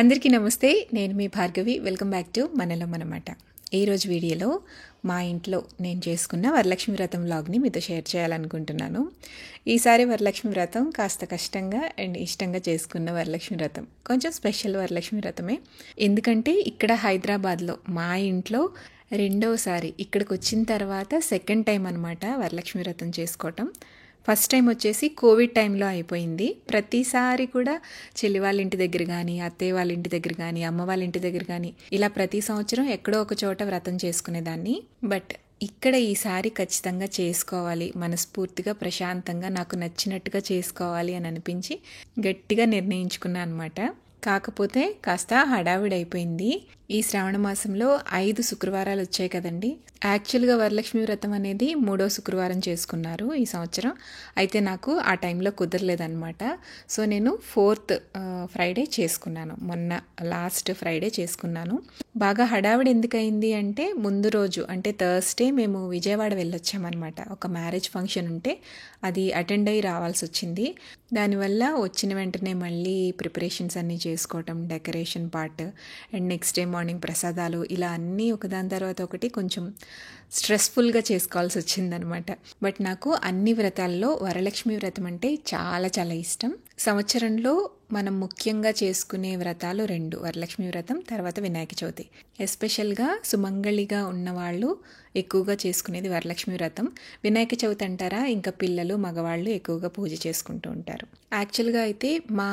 అందరికీ నమస్తే. నేను మీ భార్గవి. వెల్కమ్ బ్యాక్ టు మనలో మనమాట. ఈరోజు వీడియోలో మా ఇంట్లో నేను చేసుకున్న వరలక్ష్మి వ్రతం వ్లాగ్ని మీతో షేర్ చేయాలనుకుంటున్నాను. ఈసారి వరలక్ష్మి వ్రతం కాస్త కష్టంగా అండ్ ఇష్టంగా చేసుకున్న వరలక్ష్మి వ్రతం. కొంచెం స్పెషల్ వరలక్ష్మి వ్రతమే. ఎందుకంటే ఇక్కడ హైదరాబాద్లో మా ఇంట్లో రెండోసారి ఇక్కడికి వచ్చిన తర్వాత సెకండ్ టైం అనమాట వరలక్ష్మి వ్రతం చేసుకోవటం. ఫస్ట్ టైం వచ్చేసి కోవిడ్ టైంలో అయిపోయింది. ప్రతిసారి కూడా చెల్లి వాళ్ళ ఇంటి దగ్గర కానీ, అత్తయ్య వాళ్ళ ఇంటి దగ్గర కానీ, అమ్మ వాళ్ళ ఇంటి దగ్గర కానీ ఇలా ప్రతి సంవత్సరం ఎక్కడో ఒక చోట వ్రతం చేసుకునేదాన్ని. బట్ ఇక్కడ ఈసారి ఖచ్చితంగా చేసుకోవాలి, మనస్ఫూర్తిగా ప్రశాంతంగా నాకు నచ్చినట్టుగా చేసుకోవాలి అని అనిపించి గట్టిగా నిర్ణయించుకున్నాను అనమాట. కాకపోతే కాస్త హడావిడి అయిపోయింది. ఈ శ్రావణ మాసంలో 5 శుక్రవారాలు వచ్చాయి కదండి. యాక్చువల్గా వరలక్ష్మి వ్రతం అనేది 3వ శుక్రవారం చేసుకున్నారు ఈ సంవత్సరం. అయితే నాకు ఆ టైంలో కుదరలేదన్నమాట. సో నేను 4th ఫ్రైడే చేసుకున్నాను. మొన్న లాస్ట్ ఫ్రైడే చేసుకున్నాను. బాగా హడావిడి ఎందుకయింది అంటే ముందు రోజు అంటే థర్స్డే మేము విజయవాడ వెళ్ళొచ్చామన్నమాట. ఒక మ్యారేజ్ ఫంక్షన్ ఉంటే అది అటెండ్ అయ్యి రావాల్సి వచ్చింది. దానివల్ల వచ్చిన వెంటనే మళ్ళీ ప్రిపరేషన్స్ అన్నీ చేసుకోవటం, decoration part and next day morning ప్రసాదాలు, ఇలా అన్నీ ఒకదాని తర్వాత ఒకటి కొంచెం స్ట్రెస్ఫుల్గా చేసుకోవాల్సి వచ్చిందనమాట. బట్ నాకు అన్ని వ్రతాల్లో వరలక్ష్మి వ్రతం అంటే చాలా చాలా ఇష్టం. సంవత్సరంలో మనం ముఖ్యంగా చేసుకునే వ్రతాలు 2, వరలక్ష్మి వ్రతం తర్వాత వినాయక చవితి. ఎస్పెషల్గా సుమంగళిగా ఉన్నవాళ్ళు ఎక్కువగా చేసుకునేది వరలక్ష్మి వ్రతం. వినాయక చవితి అంటారా, ఇంకా పిల్లలు మగవాళ్ళు ఎక్కువగా పూజ చేసుకుంటూ ఉంటారు. యాక్చువల్గా అయితే మా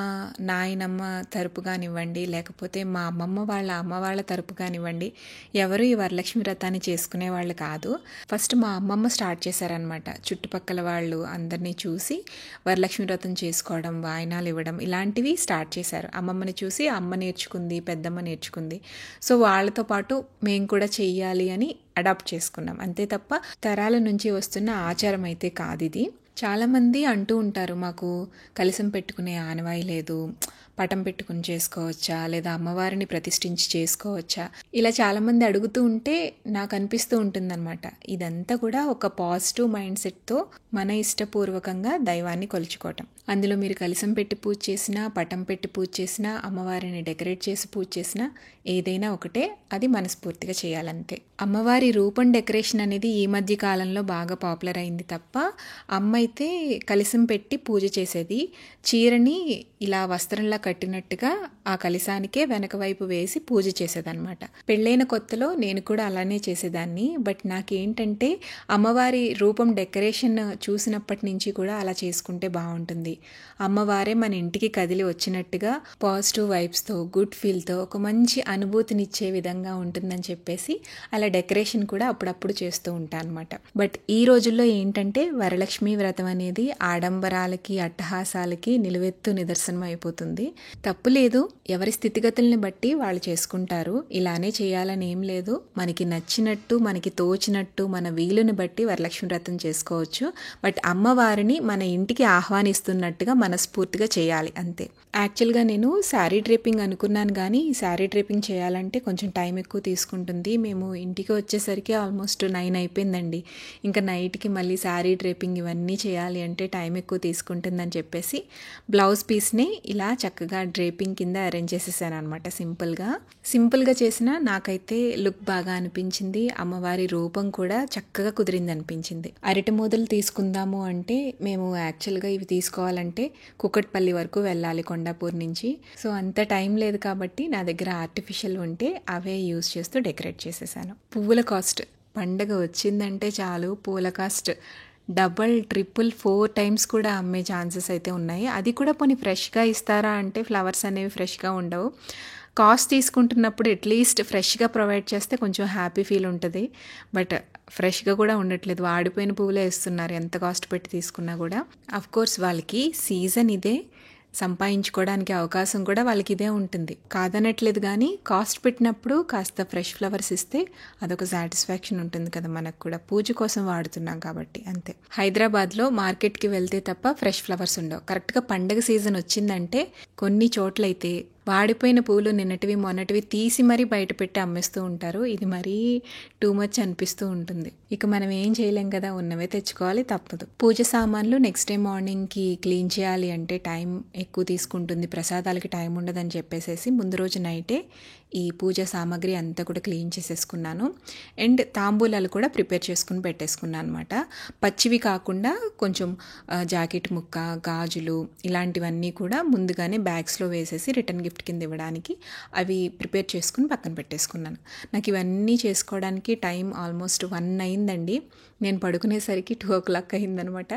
నాయనమ్మ తరపు కానివ్వండి, లేకపోతే మా అమ్మమ్మ వాళ్ళ అమ్మ వాళ్ళ తరపు కానివ్వండి, ఎవరు ఈ వరలక్ష్మి వ్రతాన్ని చేసుకునే వాళ్ళు కాదు. ఫస్ట్ మా అమ్మమ్మ స్టార్ట్ చేశారనమాట. చుట్టుపక్కల వాళ్ళు అందరినీ చూసి వరలక్ష్మి వ్రతం చేసుకోవడం, వాయినాలు ఇవ్వడం ఇలాంటివి స్టార్ట్ చేశారు. అమ్మమ్మని చూసి అమ్మ నేర్చుకుంది, పెద్దమ్మ నేర్చుకుంది. సో వాళ్ళతో పాటు మేము కూడా చెయ్యాలి అని అడాప్ట్ చేసుకున్నాం. అంతే తప్ప తరాల నుంచి వస్తున్న ఆచారం అయితే కాదు ఇది. చాలామంది అంటూ ఉంటారు, మాకు కలశం పెట్టుకునే ఆనవాయి లేదు, పటం పెట్టుకుని చేసుకోవచ్చా, లేదా అమ్మవారిని ప్రతిష్ఠించి చేసుకోవచ్చా, ఇలా చాలామంది అడుగుతూ ఉంటే నాకు అనిపిస్తూ ఉంటుందన్నమాట. ఇదంతా కూడా ఒక పాజిటివ్ మైండ్ సెట్తో మన ఇష్టపూర్వకంగా దైవాన్ని కొలుచుకోవటం. అందులో మీరు కలశం పెట్టి పూజ చేసినా, పటం పెట్టి పూజ చేసినా, అమ్మవారిని డెకరేట్ చేసి పూజ చేసినా ఏదైనా ఒకటే, అది మనస్ఫూర్తిగా చేయాలంతే. అమ్మవారి రూపం డెకరేషన్ అనేది ఈ మధ్య కాలంలో బాగా పాపులర్ అయింది తప్ప అమ్మ అయితే కలశం పెట్టి పూజ చేసేది. చీరని ఇలా వస్త్రంలా కట్టినట్టుగా ఆ కలశానికే వెనక వైపు వేసి పూజ చేసేదన్నమాట. పెళ్ళైన కొత్తలో నేను కూడా అలానే చేసేదాన్ని. బట్ నాకేంటంటే అమ్మవారి రూపం డెకరేషన్ చూసినప్పటి నుంచి కూడా అలా చేసుకుంటే బాగుంటుంది, అమ్మవారే మన ఇంటికి కదిలి వచ్చినట్టుగా పాజిటివ్ వైబ్స్తో, గుడ్ ఫీల్తో, ఒక మంచి అనుభూతినిచ్చే విధంగా ఉంటుందని చెప్పేసి అలా డెకరేషన్ కూడా అప్పుడప్పుడు చేస్తూ ఉంటాను అనమాట. బట్ ఈ రోజుల్లో ఏంటంటే వరలక్ష్మి వ్రతం అనేది ఆడంబరాలకి, అట్టహాసాలకి నిలువెత్తు నిదర్శనం అయిపోతుంది. తప్పు లేదు, ఎవరి స్థితిగతుల్ని బట్టి వాళ్ళు చేసుకుంటారు. ఇలానే చేయాలని ఏం లేదు. మనకి నచ్చినట్టు, మనకి తోచినట్టు, మన వీలుని బట్టి వరలక్ష్మి వ్రతం చేసుకోవచ్చు. బట్ అమ్మవారిని మన ఇంటికి ఆహ్వానిస్తున్నట్టుగా మనస్ఫూర్తిగా చేయాలి అంతే. యాక్చువల్గా నేను శారీ డ్రేపింగ్ అనుకున్నాను, కానీ శారీ డ్రేపింగ్ చేయాలంటే కొంచెం టైం ఎక్కువ తీసుకుంటుంది. మేము ఇంటికి వచ్చేసరికి ఆల్మోస్ట్ 9 అయిపోయిందండి. ఇంకా నైట్కి మళ్ళీ శారీ డ్రేపింగ్ ఇవన్నీ చేయాలి అంటే టైం ఎక్కువ తీసుకుంటుందని చెప్పేసి బ్లౌజ్ పీస్ని ఇలా చక్కగా డ్రేపింగ్ కింద అరేంజ్ చేసేసాను అనమాట. సింపుల్గా చేసిన నాకైతే లుక్ బాగా అనిపించింది. అమ్మవారి రూపం కూడా చక్కగా కుదిరింది అనిపించింది. అరటి మూదలు తీసుకుందాము అంటే మేము యాక్చువల్గా ఇవి తీసుకోవాలంటే కుకట్పల్లి వరకు వెళ్ళాలి కొండాపూర్ నుంచి. సో అంత టైం లేదు కాబట్టి నా దగ్గర ఆర్టిఫిషియల్ ఉంటే అవే యూజ్ చేస్తూ డెకరేట్ చేసేసాను. పువ్వుల కాస్ట్, పండగ వచ్చిందంటే చాలు పూల కాస్ట్ డబల్, ట్రిపుల్, 4 టైమ్స్ కూడా అమ్మే ఛాన్సెస్ అయితే ఉన్నాయి. అది కూడా పోనీ ఫ్రెష్గా ఇస్తారా అంటే ఫ్లవర్స్ అనేవి ఫ్రెష్గా ఉండవు. కాస్ట్ తీసుకుంటున్నప్పుడు అట్లీస్ట్ ఫ్రెష్గా ప్రొవైడ్ చేస్తే కొంచెం హ్యాపీ ఫీల్ ఉంటుంది. బట్ ఫ్రెష్గా కూడా ఉండట్లేదు, వాడిపోయిన పువ్వులే ఇస్తున్నారు ఎంత కాస్ట్ పెట్టి తీసుకున్నా కూడా. అఫ్కోర్స్ వాళ్ళకి సీజన్ ఇదే, సంపాదించుకోవడానికి అవకాశం కూడా వాళ్ళకి ఇదే ఉంటుంది, కాదనట్లేదు. కానీ కాస్ట్ పెట్టినప్పుడు కాస్త ఫ్రెష్ ఫ్లవర్స్ ఇస్తే అదొక సాటిస్ఫాక్షన్ ఉంటుంది కదా మనకు కూడా, పూజ కోసం వాడుతున్నాం కాబట్టి అంతే. హైదరాబాద్లో మార్కెట్కి వెళ్తే తప్ప ఫ్రెష్ ఫ్లవర్స్ ఉండవు. కరెక్ట్గా పండగ సీజన్ వచ్చిందంటే కొన్ని చోట్లయితే వాడిపోయిన పూలు నిన్నటివి మొన్నటివి తీసి మరీ బయట పెట్టి అమ్మేస్తూ ఉంటారు. ఇది మరీ టూ మచ్ అనిపిస్తూ ఉంటుంది. ఇక మనం ఏం చేయలేం కదా, ఉన్నవే తెచ్చుకోవాలి, తప్పదు. పూజ సామాన్లు నెక్స్ట్ డే మార్నింగ్కి క్లీన్ చేయాలి అంటే టైం ఎక్కువ తీసుకుంటుంది, ప్రసాదాలకి టైం ఉండదని చెప్పేసి ముందు రోజు నైటే ఈ పూజ సామాగ్రి అంతా కూడా క్లీన్ చేసేసుకున్నాను. అండ్ తాంబూలాలు కూడా ప్రిపేర్ చేసుకుని పెట్టేసుకున్నాను అనమాట. పచ్చివి కాకుండా కొంచెం జాకెట్ ముక్క, గాజులు ఇలాంటివన్నీ కూడా ముందుగానే బ్యాగ్స్లో వేసేసి రిటర్న్ గిఫ్ట్ కింద ఇవ్వడానికి అవి ప్రిపేర్ చేసుకుని పక్కన పెట్టేసుకున్నాను. నాకు ఇవన్నీ చేసుకోవడానికి టైం ఆల్మోస్ట్ 1 అయిందండి. నేను పడుకునేసరికి 2 o'clock అయిందనమాట.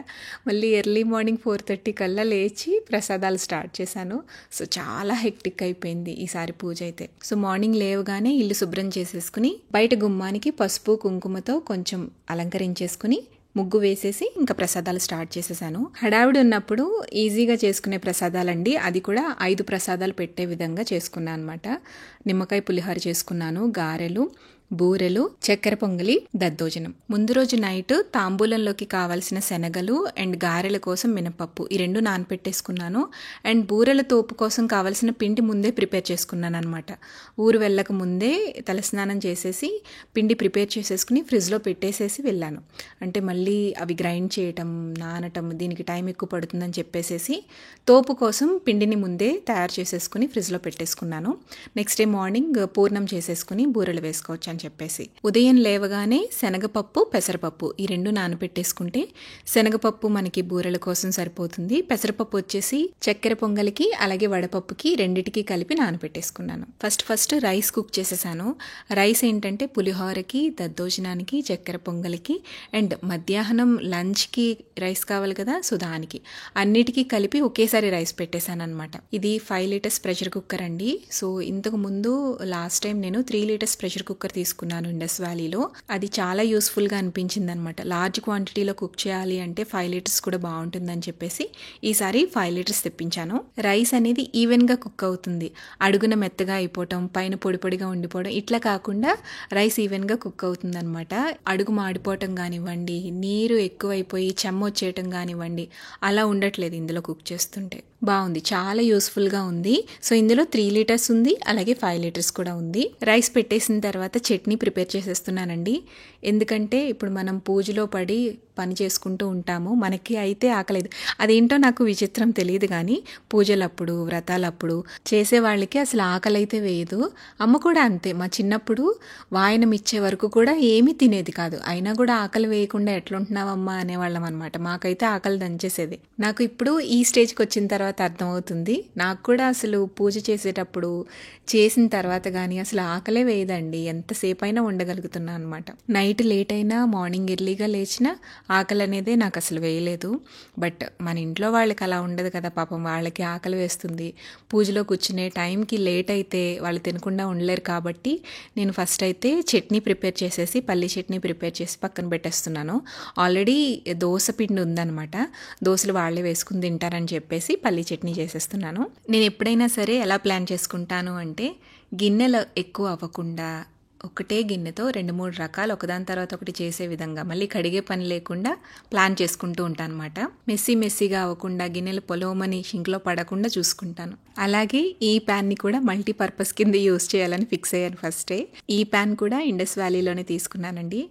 మళ్ళీ ఎర్లీ మార్నింగ్ 4:30 కల్లా లేచి ప్రసాదాలు స్టార్ట్ చేశాను. సో చాలా హెక్టిక్ అయిపోయింది ఈసారి పూజ అయితే. సో మార్నింగ్ లేవగానే ఇల్లు శుభ్రం చేసేసుకుని బయట గుమ్మానికి పసుపు కుంకుమతో కొంచెం అలంకరించేసుకుని ముగ్గు వేసేసి ఇంకా ప్రసాదాలు స్టార్ట్ చేసేసాను. హడావిడి ఉన్నప్పుడు ఈజీగా చేసుకునే ప్రసాదాలండి. అది కూడా 5 ప్రసాదాలు పెట్టే విధంగా చేసుకున్నాను అనమాట. నిమ్మకాయ పులిహోర చేసుకున్నాను, గారెలు, బూరెలు, చక్కెర పొంగలి, దద్దోజనం. ముందు రోజు నైట్ తాంబూలంలోకి కావాల్సిన శనగలు అండ్ గారెల కోసం మినపప్పు ఈ 2 నానపెట్టేసుకున్నాను. అండ్ బూరెల తోపు కోసం కావాల్సిన పిండి ముందే ప్రిపేర్ చేసుకున్నాను అనమాట. ఊరు వెళ్ళక ముందే తలస్నానం చేసేసి పిండి ప్రిపేర్ చేసేసుకుని ఫ్రిడ్జ్లో పెట్టేసేసి వెళ్ళాను. అంటే మళ్ళీ అవి గ్రైండ్ చేయటం, నానటం దీనికి టైం ఎక్కువ పడుతుందని చెప్పేసి తోపు కోసం పిండిని ముందే తయారు చేసేసుకుని ఫ్రిడ్జ్లో పెట్టేసుకున్నాను. నెక్స్ట్ డే మార్నింగ్ పూర్ణం చేసేసుకుని బూరెలు వేసుకోవచ్చు అని చెప్పేసి. ఉదయం లేవగానే శనగపప్పు, పెసరపప్పు ఈ 2 నానబెట్టేసుకుంటే శనగపప్పు మనకి బూరెల కోసం సరిపోతుంది. పెసరపప్పు వచ్చేసి చక్కెర పొంగలికి అలాగే వడపప్పుకి రెండిటికి కలిపి నానబెట్టేసుకున్నాను. ఫస్ట్ రైస్ కుక్ చేసేసాను. రైస్ ఏంటంటే పులిహోరకి, దద్దోజనానికి, చక్కెర పొంగలికి అండ్ మధ్యాహ్నం లంచ్కి రైస్ కావాలి కదా, సో దానికి అన్నిటికీ కలిపి ఒకేసారి రైస్ పెట్టేశాను అనమాట. ఇది 5 లీటర్స్ ప్రెషర్ కుక్కర్ అండి. సో ఇంతకు ముందు లాస్ట్ టైం నేను 3 లీటర్స్ ప్రెషర్ కుక్కర్ తీసుకున్నాను ఇండస్ వ్యాలీలో. అది చాలా యూస్ఫుల్గా అనిపించింది అనమాట. లార్జ్ క్వాంటిటీలో కుక్ చేయాలి అంటే 5 లీటర్స్ కూడా బాగుంటుందని చెప్పేసి ఈసారి 5 లీటర్స్ తెప్పించాను. రైస్ అనేది ఈవెన్గా కుక్ అవుతుంది. అడుగున మెత్తగా అయిపోవటం, పైన పొడి పొడిగా ఉండిపోవడం ఇట్లా కాకుండా రైస్ ఈవెన్గా కుక్ అవుతుంది అనమాట. అడుగు మాడిపోవటం కానివ్వండి, నీరు ఎక్కువైపోయి చెమ్మ వచ్చేయటం కానివ్వండి, అలా ఉండట్లేదు ఇందులో కుక్ చేస్తుంటే. బాగుంది, చాలా యూస్ఫుల్గా ఉంది. సో ఇందులో 3 లీటర్స్ ఉంది, అలాగే 5 లీటర్స్ కూడా ఉంది. రైస్ పెట్టేసిన తర్వాత చట్నీ ప్రిపేర్ చేసేస్తున్నానండి. ఎందుకంటే ఇప్పుడు మనం పూజలో పడి పని చేసుకుంటూ ఉంటాము, మనకి అయితే ఆకలేదు. అదేంటో నాకు విచిత్రం తెలియదు కానీ పూజలప్పుడు, వ్రతాలప్పుడు చేసేవాళ్ళకి అసలు ఆకలి అయితే వేయదు. అమ్మ కూడా అంతే. మా చిన్నప్పుడు వాయనం ఇచ్చే వరకు కూడా ఏమీ తినేది కాదు, అయినా కూడా ఆకలి వేయకుండా ఎట్లుంటున్నావమ్మా అనేవాళ్ళం అనమాట. మాకైతే ఆకలి దంచేసేది. నాకు ఇప్పుడు ఈ స్టేజ్కి వచ్చిన తర్వాత అర్థమవుతుంది. నాకు కూడా అసలు పూజ చేసేటప్పుడు, చేసిన తర్వాత కానీ అసలు ఆకలే వేయదండి. ఎంతసేపు అయినా ఉండగలుగుతున్నాను అనమాట. నైట్ లేట్ అయినా, మార్నింగ్ ఎర్లీగా లేచినా ఆకలి అనేదే నాకు అసలు వేయలేదు. బట్ మన ఇంట్లో వాళ్ళకి అలా ఉండదు కదా పాపం, వాళ్ళకి ఆకలి వేస్తుంది. పూజలో కూర్చునే టైంకి లేట్ అయితే వాళ్ళు తినకుండా ఉండలేరు కాబట్టి నేను ఫస్ట్ అయితే చట్నీ ప్రిపేర్ చేసేసి, పల్లి చట్నీ ప్రిపేర్ చేసి పక్కన పెట్టేస్తున్నాను. ఆల్రెడీ దోశ పిండి ఉందన్నమాట. దోశలు వాళ్ళే వేసుకుని తింటారని చెప్పేసి పల్లి చట్నీ చేసేస్తున్నాను. నేను ఎప్పుడైనా సరే ఎలా ప్లాన్ చేసుకుంటాను అంటే గిన్నెలు ఎక్కువ అవ్వకుండా ఒకటే గిన్నెతో 2-3 రకాలు ఒకదాని తర్వాత ఒకటి చేసే విధంగా, మళ్ళీ కడిగే పని లేకుండా ప్లాన్ చేసుకుంటూ ఉంటాను అనమాట. మెస్సీగా అవ్వకుండా, గిన్నెలు పొలవమని షింక్లో పడకుండా చూసుకుంటాను. అలాగే ఈ ప్యాన్ని కూడా మల్టీపర్పస్ కింద యూస్ చేయాలని ఫిక్స్ అయ్యాను ఫస్టే. ఈ ప్యాన్ కూడా ఇండస్ వ్యాలీలోనే తీసుకున్నానండి.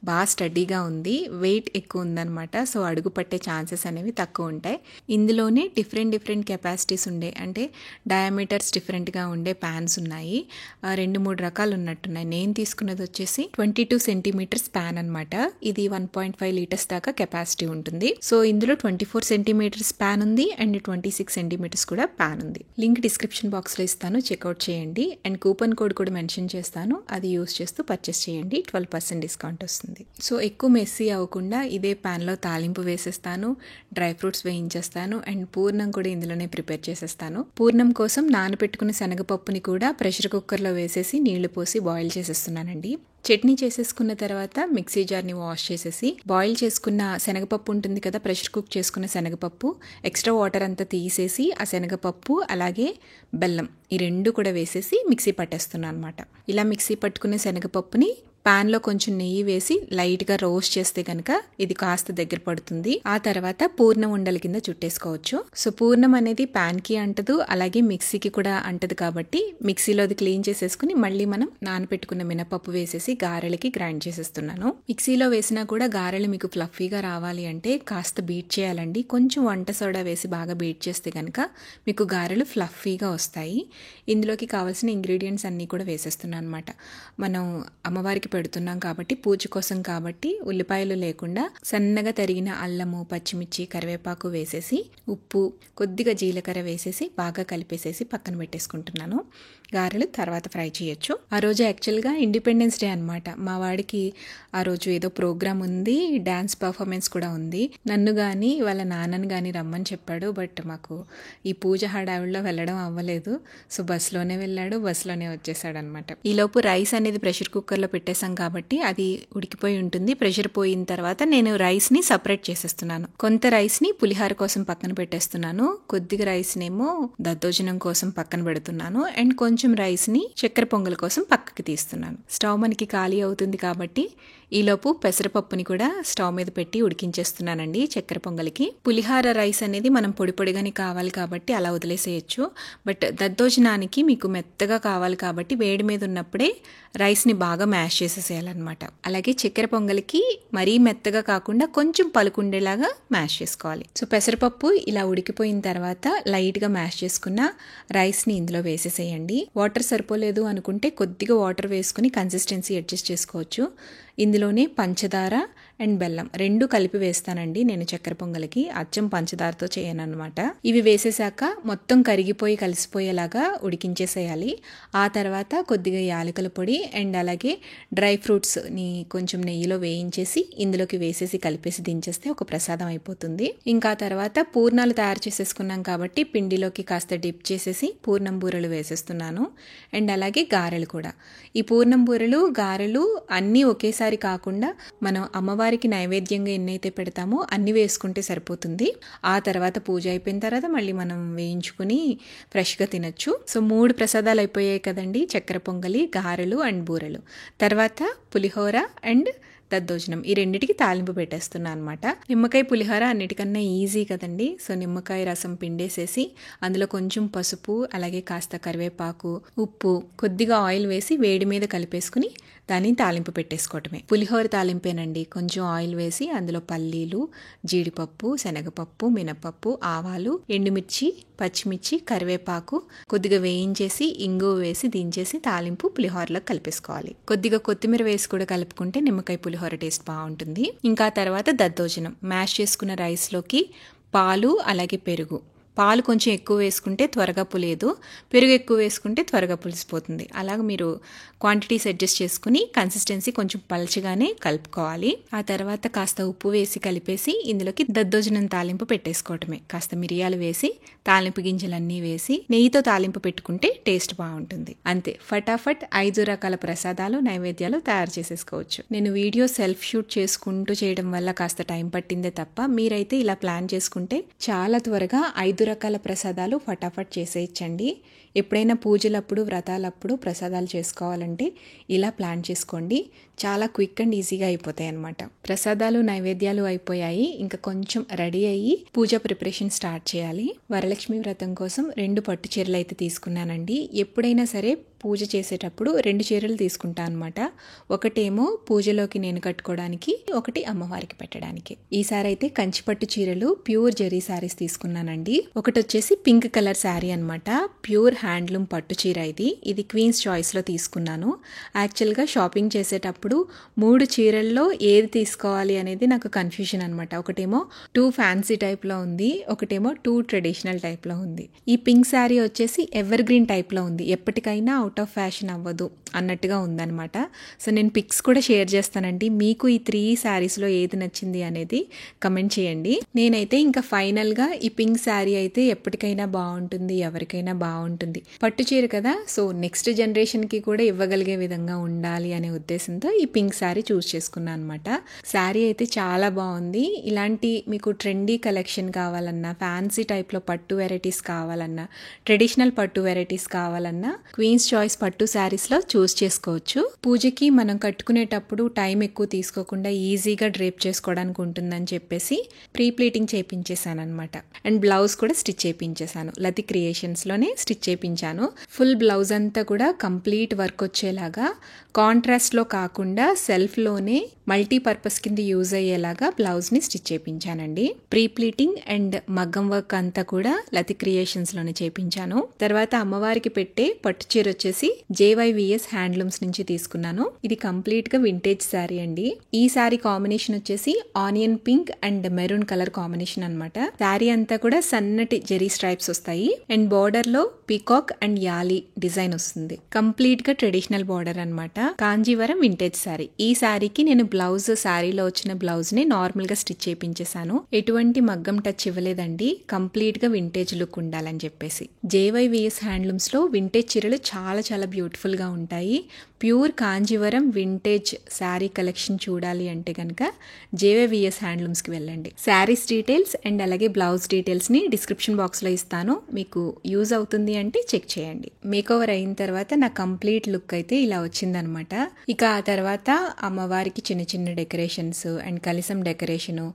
బాగా స్టడీగా ఉంది, వెయిట్ ఎక్కువ ఉందన్నమాట. సో అడుగు పట్టే ఛాన్సెస్ అనేవి తక్కువ ఉంటాయి. ఇందులోనే డిఫరెంట్ కెపాసిటీస్ ఉండే, అంటే డయామీటర్స్ డిఫరెంట్గా ఉండే ప్యాన్స్ ఉన్నాయి. 2-3 రకాలు ఉన్నట్టున్నాయి. నేను తీసుకున్నది వచ్చేసి 22 సెంటీమీటర్స్ ప్యాన్ అనమాట. ఇది 1.5 లీటర్స్ దాకా కెపాసిటీ ఉంటుంది. సో ఇందులో 24 సెంటీమీటర్స్ ప్యాన్ ఉంది అండ్ 26 సెంటీమీటర్స్ కూడా ప్యాన్ ఉంది. లింక్ డిస్క్రిప్షన్ బాక్స్లో ఇస్తాను, చెక్అవుట్ చేయండి. అండ్ కూపన్ కోడ్ కూడా మెన్షన్ చేస్తాను, అది యూస్ చేస్తూ పర్చేస్ చేయండి. 12% డిస్కౌంట్ వస్తుంది. సో ఎక్కువ మెస్సీ అవ్వకుండా ఇదే ప్యాన్లో తాలింపు వేసేస్తాను, డ్రై ఫ్రూట్స్ వేయించేస్తాను అండ్ పూర్ణం కూడా ఇందులోనే ప్రిపేర్ చేసేస్తాను. పూర్ణం కోసం నానబెట్టుకున్న శనగపప్పుని కూడా ప్రెషర్ కుక్కర్లో వేసేసి నీళ్లు పోసి బాయిల్ చేసేస్తున్నానండి. చట్నీ చేసేసుకున్న తర్వాత మిక్సీ జార్ని వాష్ చేసేసి బాయిల్ చేసుకున్న శనగపప్పు ఉంటుంది కదా, ప్రెషర్ కుక్ చేసుకున్న శనగపప్పు, ఎక్స్ట్రా వాటర్ అంతా తీసేసి ఆ శనగపప్పు అలాగే బెల్లం ఈ 2 కూడా వేసేసి మిక్సీ పట్టేస్తున్నాను అనమాట. ఇలా మిక్సీ పట్టుకునే శనగపప్పుని పాన్లో కొంచెం నెయ్యి వేసి లైట్గా రోస్ట్ చేస్తే కనుక ఇది కాస్త దగ్గర పడుతుంది. ఆ తర్వాత పూర్ణం ఉండల కింద చుట్టేసుకోవచ్చు. సో పూర్ణం అనేది పాన్కి అంటదు, అలాగే మిక్సీకి కూడా అంటదు కాబట్టి మిక్సీలో అది క్లీన్ చేసేసుకుని మళ్ళీ మనం నానబెట్టుకున్న మినపప్పు వేసేసి గారెలకి గ్రైండ్ చేసేస్తున్నాను. మిక్సీలో వేసినా కూడా గారెలు మీకు ఫ్లఫీగా రావాలి అంటే కాస్త బీట్ చేయాలండి. కొంచెం వంట సోడా వేసి బాగా బీట్ చేస్తే కనుక మీకు గారెలు ఫ్లఫీగా వస్తాయి. ఇందులోకి కావాల్సిన ఇంగ్రీడియంట్స్ అన్నీ కూడా వేసేస్తున్నాను అనమాట. మనం అమ్మవారికి పెడుతున్నాం కాబట్టి, పూజ కోసం కాబట్టి ఉల్లిపాయలు లేకుండా సన్నగా తరిగిన అల్లము, పచ్చిమిర్చి, కరివేపాకు వేసేసి ఉప్పు, కొద్దిగా జీలకర్ర వేసేసి బాగా కలిపేసేసి పక్కన పెట్టేసుకుంటున్నాను. గారెలు తర్వాత ఫ్రై చేయొచ్చు. ఆ రోజు యాక్చువల్గా ఇండిపెండెన్స్ డే అనమాట. మా వాడికి ఆ రోజు ఏదో ప్రోగ్రామ్ ఉంది, డ్యాన్స్ పర్ఫార్మెన్స్ కూడా ఉంది. నన్ను కానీ వాళ్ళ నాన్నని కానీ రమ్మని చెప్పాడు. బట్ మాకు ఈ పూజ హడావిడిలో వెళ్ళడం అవ్వలేదు. సో బస్సులోనే వెళ్ళాడు, బస్సులోనే వచ్చేసాడు అనమాట. ఈలోపు రైస్ అనేది ప్రెషర్ కుక్కర్లో పెట్టేసాం కాబట్టి అది ఉడికిపోయి ఉంటుంది. ప్రెషర్ పోయిన తర్వాత నేను రైస్ని సపరేట్ చేసేస్తున్నాను. కొంత రైస్ని పులిహార కోసం పక్కన పెట్టేస్తున్నాను, కొద్దిగా రైస్నేమో దద్దోజనం కోసం పక్కన పెడుతున్నాను, అండ్ కొంచెం రైస్ని చక్కెర పొంగల్ కోసం పక్కకి తీస్తున్నాను. స్టవ్ మనకి ఖాళీ అవుతుంది కాబట్టి ఈలోపు పెసరపప్పుని కూడా స్టవ్ మీద పెట్టి ఉడికించేస్తున్నానండి చక్కెర పొంగలికి. పులిహార రైస్ అనేది మనం పొడి పొడిగానే కావాలి కాబట్టి అలా వదిలేసేయచ్చు. బట్ దద్దోజనానికి మీకు మెత్తగా కావాలి కాబట్టి వేడి మీద ఉన్నప్పుడే రైస్ని బాగా మ్యాష్ చేసేసేయాలన్నమాట. అలాగే చక్కెర పొంగలికి మరీ మెత్తగా కాకుండా కొంచెం పలుకుండేలాగా మ్యాష్ చేసుకోవాలి. సో పెసరపప్పు ఇలా ఉడికిపోయిన తర్వాత లైట్గా మ్యాష్ చేసుకున్న రైస్ని ఇందులో వేసేసేయండి. వాటర్ సరిపోలేదు అనుకుంటే కొద్దిగా వాటర్ వేసుకుని కన్సిస్టెన్సీ అడ్జస్ట్ చేసుకోవచ్చు. ఇందులోనే పంచదార అండ్ బెల్లం రెండు కలిపి వేస్తానండి నేను చక్కెర పొంగలికి. అచ్చం పంచదారతో చేయను అనమాట. ఇవి వేసేసాక మొత్తం కరిగిపోయి కలిసిపోయేలాగా ఉడికించేసేయాలి. ఆ తర్వాత కొద్దిగా యాలకుల పొడి అండ్ అలాగే డ్రై ఫ్రూట్స్ని కొంచెం నెయ్యిలో వేయించేసి ఇందులోకి వేసేసి కలిపేసి దించేస్తే ఒక ప్రసాదం అయిపోతుంది. ఇంకా తర్వాత పూర్ణాలు తయారు చేసేసుకున్నాం కాబట్టి పిండిలోకి కాస్త డిప్ చేసేసి పూర్ణం బూరెలు వేసేస్తున్నాను. అండ్ అలాగే గారెలు కూడా. ఈ పూర్ణం బూరెలు, గారెలు అన్నీ ఒకేసారి కాకుండా మనం అమ్మవారికి నైవేద్యంగా ఎన్నైతే పెడతామో అన్ని వేసుకుంటే సరిపోతుంది. ఆ తర్వాత పూజ అయిపోయిన తర్వాత మళ్ళీ మనం వేయించుకుని ఫ్రెష్గా తినచ్చు. సో 3 ప్రసాదాలు అయిపోయాయి కదండి, చక్కెర పొంగలి, గారెలు అండ్ బూరెలు. తర్వాత పులిహోర అండ్ దద్దోజనం ఈ రెండిటికి తాలింపు పెట్టేస్తున్నా అనమాట. నిమ్మకాయ పులిహోర అన్నిటికన్నా ఈజీ కదండి. సో నిమ్మకాయ రసం పిండేసేసి అందులో కొంచెం పసుపు, అలాగే కాస్త కరివేపాకు, ఉప్పు, కొద్దిగా ఆయిల్ వేసి వేడి మీద కలిపేసుకుని దాన్ని తాలింపు పెట్టేసుకోవటమే. పులిహోర తాలింపేనండి. కొంచెం ఆయిల్ వేసి అందులో పల్లీలు, జీడిపప్పు, శనగపప్పు, మినపప్పు, ఆవాలు, ఎండుమిర్చి, పచ్చిమిర్చి, కరివేపాకు కొద్దిగా వేయించేసి ఇంగువ వేసి దించేసి తాలింపు పులిహోరలో కలిపేసుకోవాలి. కొద్దిగా కొత్తిమీర వేసి కూడా కలుపుకుంటే నిమ్మకాయ పులిహోర టేస్ట్ బాగుంటుంది. ఇంకా తర్వాత దద్దోజనం మ్యాష్ చేసుకున్న రైస్లోకి పాలు అలాగే పెరుగు. పాలు కొంచెం ఎక్కువ వేసుకుంటే త్వరగా పులియదు, పెరుగు ఎక్కువ వేసుకుంటే త్వరగా పులిసిపోతుంది. అలాగ మీరు క్వాంటిటీస్ అడ్జస్ట్ చేసుకుని కన్సిస్టెన్సీ కొంచెం పల్చగానే కలుపుకోవాలి. ఆ తర్వాత కాస్త ఉప్పు వేసి కలిపేసి ఇందులోకి దద్దోజనం తాలింపు పెట్టేసుకోవటమే. కాస్త మిరియాలు వేసి తాలింపు గింజలన్నీ వేసి నెయ్యితో తాలింపు పెట్టుకుంటే టేస్ట్ బాగుంటుంది. అంతే, ఫటాఫట్ 5 రకాల ప్రసాదాలు, నైవేద్యాలు తయారు చేసేసుకోవచ్చు. నేను వీడియో సెల్ఫ్ షూట్ చేసుకుంటూ చేయడం వల్ల కాస్త టైం పట్టిందే తప్ప మీరైతే ఇలా ప్లాన్ చేసుకుంటే చాలా త్వరగా 5 రకాల ప్రసాదాలు ఫటాఫట్ చేసేయచ్చండి. ఎప్పుడైనా పూజలప్పుడు, వ్రతాలప్పుడు ప్రసాదాలు చేసుకోవాలంటే ఇలా ప్లాన్ చేసుకోండి. చాలా క్విక్ అండ్ ఈజీగా అయిపోతాయి అన్నమాట. ప్రసాదాలు, నైవేద్యాలు అయిపోయాయి. ఇంకా కొంచెం రెడీ అయ్యి పూజ ప్రిపరేషన్ స్టార్ట్ చేయాలి. వరలక్ష్మి వ్రతం కోసం 2 పట్టు చీరలు అయితే తీసుకున్నానండి. ఎప్పుడైనా సరే పూజ చేసేటప్పుడు 2 చీరలు తీసుకుంటా అనమాట. ఒకటేమో పూజలోకి నేను కట్టుకోవడానికి, ఒకటి అమ్మవారికి పెట్టడానికి. ఈసారి అయితే కంచిపట్టు చీరలు ప్యూర్ జరీ శారీస్ తీసుకున్నానండి. ఒకటి వచ్చేసి పింక్ కలర్ శారీ అనమాట. ప్యూర్ హ్యాండ్లూమ్ పట్టు చీర ఇది క్వీన్స్ చాయిస్లో తీసుకున్నాను. యాక్చువల్గా షాపింగ్ చేసేటప్పుడు 3 చీరల్లో ఏది తీసుకోవాలి అనేది నాకు కన్ఫ్యూజన్ అనమాట. ఒకటేమో 2 ఫ్యాన్సీ టైప్లో ఉంది, ఒకటేమో 2 ట్రెడిషనల్ టైప్లో ఉంది. ఈ పింక్ శారీ వచ్చేసి ఎవర్ గ్రీన్ టైప్లో ఉంది, ఎప్పటికైనా అవుట్ ఆఫ్ ఫ్యాషన్ అవ్వదు అన్నట్టుగా ఉందన్నమాట. సో నేను పిక్స్ కూడా షేర్ చేస్తానండి. మీకు ఈ 3 శారీస్లో ఏది నచ్చింది అనేది కమెంట్ చేయండి. నేనైతే ఇంకా ఫైనల్గా ఈ పింక్ శారీ అయితే ఎప్పటికైనా బాగుంటుంది, ఎవరికైనా బాగుంటుంది. పట్టు చీర కదా, సో నెక్స్ట్ జనరేషన్కి కూడా ఇవ్వగలిగే విధంగా ఉండాలి అనే ఉద్దేశంతో ఈ పింక్ శారీ చూస్ చేసుకున్నాను అనమాట. శారీ అయితే చాలా బాగుంది. ఇలాంటి మీకు ట్రెండీ కలెక్షన్ కావాలన్నా, ఫ్యాన్సీ టైప్లో పట్టు వెరైటీస్ కావాలన్నా, ట్రెడిషనల్ పట్టు వెరైటీస్ కావాలన్నా క్వీన్స్ చాయిస్ పట్టు శారీస్లో చూస్ చేసుకోవచ్చు. పూజకి మనం కట్టుకునేటప్పుడు టైం ఎక్కువ తీసుకోకుండా ఈజీగా డ్రేప్ చేసుకోవడానికి ఉంటుందని చెప్పేసి ప్రీ ప్లీటింగ్ చేయించేసాను అనమాట. అండ్ బ్లౌజ్ కూడా స్టిచ్ చేయించేసాను. లతి క్రియేషన్స్లోనే స్టిచ్ చేయించాను. ఫుల్ బ్లౌజ్ అంతా కూడా కంప్లీట్ వర్క్ వచ్చేలాగా, కాంట్రాస్ట్లో కాకుండా సెల్ఫ్లోనే మల్టీపర్పస్ కింద యూజ్ అయ్యేలాగా బ్లౌజ్ని స్టిచ్ చేయించానండి. ప్రీ ప్లీటింగ్ అండ్ మగ్గం వర్క్ అంతా కూడా లతి క్రియేషన్స్లోనే చేయించాను. తర్వాత అమ్మవారికి పెట్టే పట్టు చీర వచ్చేసి JYVS హ్యాండ్లూమ్స్ నుంచి తీసుకున్నాను. ఇది కంప్లీట్గా వింటేజ్ శారీ అండి. ఈ శారీ కాంబినేషన్ వచ్చేసి onion pink and maroon colour combination అనమాట. శారీ అంతా కూడా సన్నటి జెరీ స్ట్రైప్స్ వస్తాయి అండ్ బార్డర్ లో పీకాక్ అండ్ యాలి డిజైన్ వస్తుంది. కంప్లీట్ గా ట్రెడిషనల్ బార్డర్ అనమాట. కాంజీవరం వింటేజ్ శారీ. ఈ శారీకి నేను బ్లౌజ్, శారీలో వచ్చిన బ్లౌజ్ ని నార్మల్ గా స్టిచ్ చేయించేసాను. ఎటువంటి మగ్గం టచ్ ఇవ్వలేదండి. కంప్లీట్ గా వింటేజ్ లుక్ ఉండాలని చెప్పేసి. JYVS హ్యాండ్లూమ్స్ లో వింటేజ్ చీరలు చాలా చాలా బ్యూటిఫుల్ గా ఉంటాయి. Pure Kanjeevaram vintage sari collection చూడాలి అంటే కనుక JYVS హ్యాండ్లూమ్స్కి వెళ్ళండి. శారీస్ డీటెయిల్స్ అండ్ అలాగే బ్లౌజ్ డీటెయిల్స్ని డిస్క్రిప్షన్ బాక్స్లో ఇస్తాను. మీకు యూజ్ అవుతుంది అంటే చెక్ చేయండి. మేకోవర్ అయిన తర్వాత నా కంప్లీట్ లుక్ అయితే ఇలా వచ్చిందనమాట. ఇక ఆ తర్వాత అమ్మవారికి చిన్న చిన్న డెకరేషన్స్ అండ్ కలిసం డెకరేషను,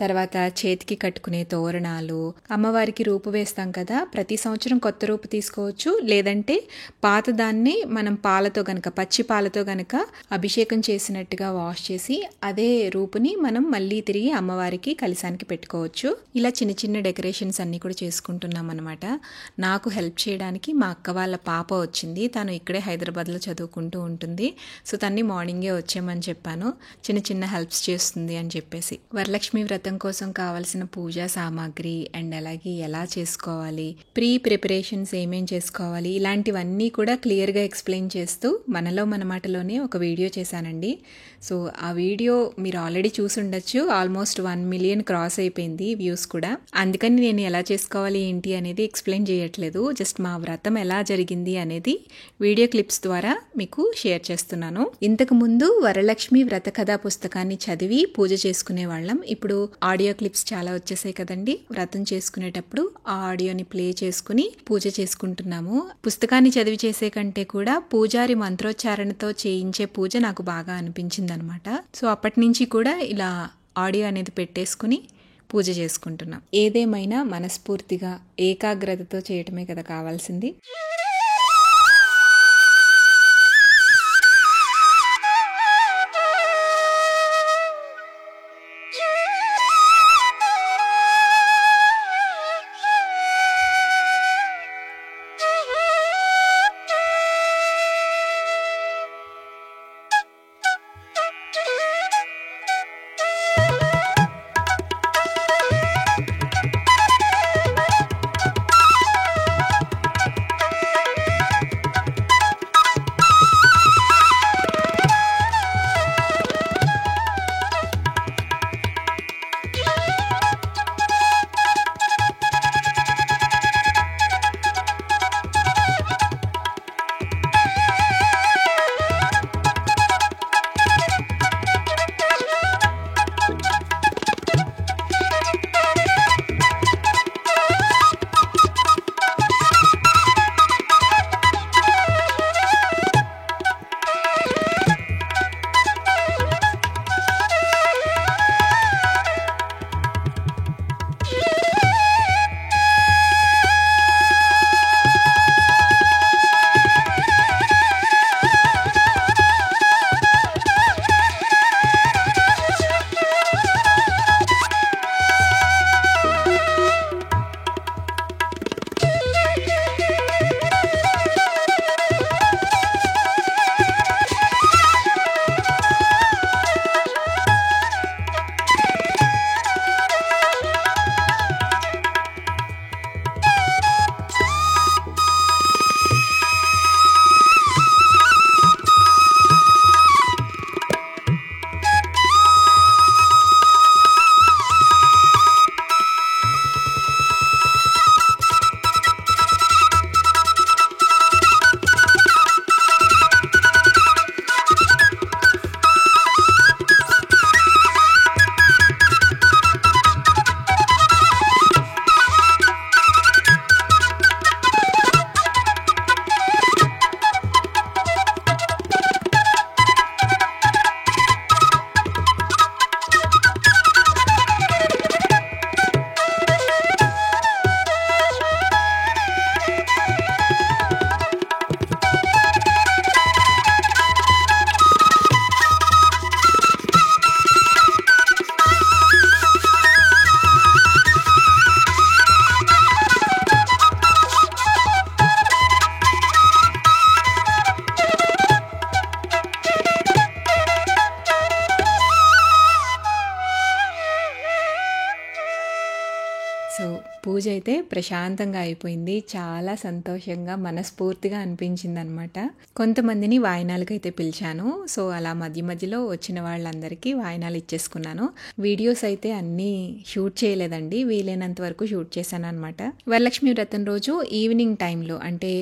తర్వాత చేతికి కట్టుకునే తోరణాలు, అమ్మవారికి రూపు వేస్తాం కదా, ప్రతి సంవత్సరం కొత్త రూపు తీసుకోవచ్చు. లేదంటే పాతదాన్ని మనం పాలతో గనక, పచ్చి పాలతో గనక అభిషేకం చేసినట్టుగా వాష్ చేసి అదే రూపుని మనం మళ్ళీ తిరిగి అమ్మవారికి కలిసానికి పెట్టుకోవచ్చు. ఇలా చిన్న చిన్న డెకరేషన్స్ అన్ని కూడా చేసుకుంటున్నాం అనమాట. నాకు హెల్ప్ చేయడానికి మా అక్క వాళ్ళ పాప వచ్చింది. తను ఇక్కడే హైదరాబాద్లో చదువుకుంటూ ఉంటుంది. సో తన్ని మార్నింగే వచ్చేయమని చెప్పాను, చిన్న చిన్న హెల్ప్స్ చేస్తుంది అని చెప్పేసి. వరలక్ష్మి వ్రతం కోసం కావాల్సిన పూజా సామాగ్రి అండ్ అలాగే ఎలా చేసుకోవాలి, ప్రీ ప్రిపరేషన్స్ ఏమేం చేసుకోవాలి, ఇలాంటివన్నీ కూడా క్లియర్గా ఎక్స్ప్లెయిన్ చేస్తూ మనలో మన మాటలోనే ఒక వీడియో చేశానండి. సో ఆ వీడియో మీరు ఆల్రెడీ చూసి ఉండొచ్చు. ఆల్మోస్ట్ 1 మిలియన్ క్రాస్ అయిపోయింది వ్యూస్ కూడా. అందుకని నేను ఎలా చేసుకోవాలి ఏంటి అనేది ఎక్స్ప్లెయిన్ చేయట్లేదు. జస్ట్ మా వ్రతం ఎలా జరిగింది అనేది వీడియో క్లిప్స్ ద్వారా మీకు షేర్ చేస్తున్నాను. ఇంతకు ముందు వరలక్ష్మి వ్రత కథా పుస్తకాన్ని చదివి పూజ చేసుకునే వాళ్ళం. ఇప్పుడు ఆడియో క్లిప్స్ చాలా వచ్చేసాయి కదండి. వ్రతం చేసుకునేటప్పుడు ఆ ఆడియోని ప్లే చేసుకుని పూజ చేసుకుంటున్నాము. పుస్తకాన్ని చదివి చేసే కంటే కూడా పూజారి మంత్రోచ్చారణతో చేయించే పూజ నాకు బాగా అనిపించింది అనమాట. సో అప్పటి నుంచి కూడా ఇలా ఆడియో అనేది పెట్టేసుకుని పూజ చేసుకుంటున్నాం. ఏదేమైనా మనస్ఫూర్తిగా ఏకాగ్రతతో చేయటమే కదా కావాల్సింది. సో పూజ అయితే ప్రశాంతంగా అయిపోయింది. చాలా సంతోషంగా మనస్ఫూర్తిగా అనిపించిందనమాట. కొంతమందిని వాయినాలకైతే పిలిచాను. సో అలా మధ్య మధ్యలో వచ్చిన వాళ్ళందరికీ వాయినాలు ఇచ్చేసుకున్నాను. వీడియోస్ అయితే అన్నీ షూట్ చేయలేదండి, వీలైనంత వరకు షూట్ చేశాను అనమాట. వరలక్ష్మి వ్రతం రోజు ఈవినింగ్ టైంలో అంటే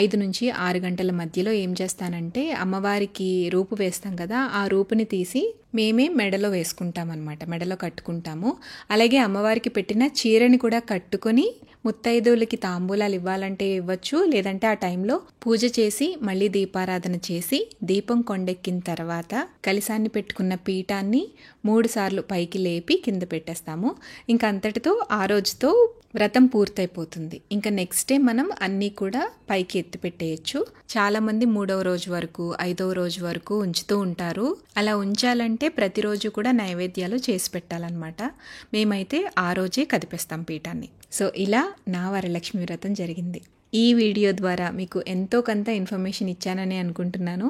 5 నుంచి 6 గంటల మధ్యలో ఏం చేస్తానంటే అమ్మవారికి రూపు వేస్తాం కదా, ఆ రూపుని తీసి మేమే మెడలో వేసుకుంటాం అనమాట, మెడలో కట్టుకుంటాము. అలాగే అమ్మవారికి పెట్టిన చీరని కూడా కట్టుకొని ముత్తైదువులకి తాంబూలాలు ఇవ్వాలంటే ఇవ్వచ్చు, లేదంటే ఆ టైంలో పూజ చేసి మళ్ళీ దీపారాధన చేసి దీపం కొండెక్కిన తర్వాత కలశాన్ని పెట్టుకున్న పీఠాన్ని 3 సార్లు పైకి లేపి కింద పెట్టేస్తాము. ఇంకా అంతటితో ఆ రోజుతో వ్రతం పూర్తయిపోతుంది. ఇంకా నెక్స్ట్ డే మనం అన్నీ కూడా పైకి ఎత్తి పెట్టేయచ్చు. చాలామంది 3వ రోజు వరకు 5వ రోజు వరకు ఉంచుతూ ఉంటారు. అలా ఉంచాలంటే ప్రతిరోజు కూడా నైవేద్యాలు చేసి పెట్టాలన్నమాట. మేమైతే ఆ రోజే కదిపేస్తాం పీఠాన్ని. సో ఇలా నా వరలక్ష్మి వ్రతం జరిగింది. ఈ వీడియో ద్వారా మీకు ఎంతో కొంత ఇన్ఫర్మేషన్ ఇచ్చానని అనుకుంటున్నాను.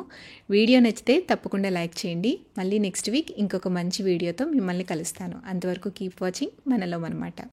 వీడియో నచ్చితే తప్పకుండా లైక్ చేయండి. మళ్ళీ నెక్స్ట్ వీక్ ఇంకొక మంచి వీడియోతో మిమ్మల్ని కలుస్తాను. అంతవరకు కీప్ వాచింగ్ మనలో మనమాట.